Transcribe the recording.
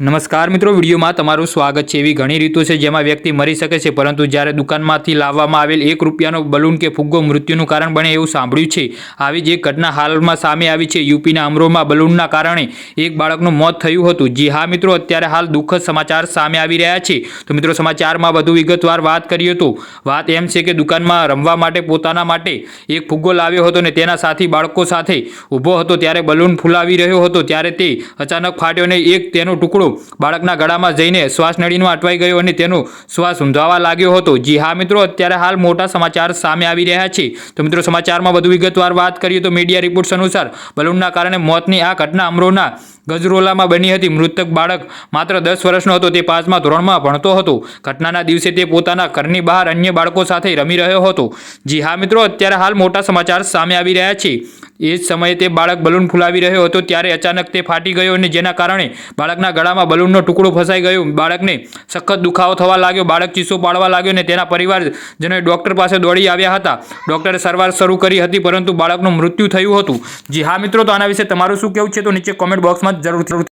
નમસ્કાર મિત્રો, વિડીયોમાં તમારું સ્વાગત છે। એવી ઘણી રીતો છે જેમાં વ્યક્તિ મરી શકે છે, પરંતુ જ્યારે દુકાનમાંથી લાવવામાં આવેલ 1 રૂપિયાનો બલૂન કે ફુગ્ગો મૃત્યુનું કારણ બને એવું સાંભળ્યું છે। આવી જ એક ઘટના હાલમાં સામે આવી છે। યુપીના અમરોહમાં બલૂનના કારણે એક બાળકનું મોત થયું હતું। જી હા મિત્રો, અત્યારે હાલ દુઃખદ સમાચાર સામે આવી રહ્યા છે। તો મિત્રો, સમાચારમાં વધુ વિગતવાર વાત કરીએ તો વાત એમ છે કે દુકાનમાં રમવા માટે પોતાના માટે એક ફુગ્ગો લાવ્યો હતો અને તેના સાથી બાળકો સાથે ઊભો હતો ત્યારે બલૂન ફૂલાવી રહ્યો હતો ત્યારે તે અચાનક ફાટ્યો અને એક તેનો ટુકડો બાળકના ગળામાં જઈને શ્વાસ નળીમાં અટવાઈ ગયો અને તેનો શ્વાસ ઊંધાવા લાગ્યો હતો। જી હા મિત્રો, અત્યારે હાલ મોટા સમાચાર સામે આવી રહ્યા છે। તો મિત્રો, સમાચારમાં વધુ વિગતવાર વાત કરીએ તો મીડિયા રિપોર્ટ્સ અનુસાર બલૂનના કારણે મોતની આ ઘટના અમરોહના ગજરોલામાં બની હતી। મૃતક બાળક માત્ર 10 વર્ષનો હતો। તે 5મા ધોરણમાં ભણતો હતો। ઘટનાના દિવસે તે પોતાના ઘરની બહાર અન્ય બાળકો સાથે રમી રહ્યો હતો। જી હા મિત્રો, અત્યારે હાલ મોટા સમાચાર સામે આવી રહ્યા છે। એ જ સમયે તે બાળક બલૂન ફૂલાવી રહ્યો હતો ત્યારે અચાનક તે ફાટી ગયો અને જેના કારણે બાળકના ગળામાં બલૂનનો ટુકડો ફસાઈ ગયો। બાળકને સખત દુખાવો થવા લાગ્યો। બાળક ચીસો પાડવા લાગ્યો અને તેના પરિવારજનોએ ડોક્ટર પાસે દોડી આવ્યા હતા। ડોક્ટરે સારવાર શરૂ કરી હતી, પરંતુ બાળકનું મૃત્યુ થયું હતું। જી હા મિત્રો, તો આના વિશે તમારું શું કહેવું છે તો નીચે કોમેન્ટ બોક્સમાં જરૂરથી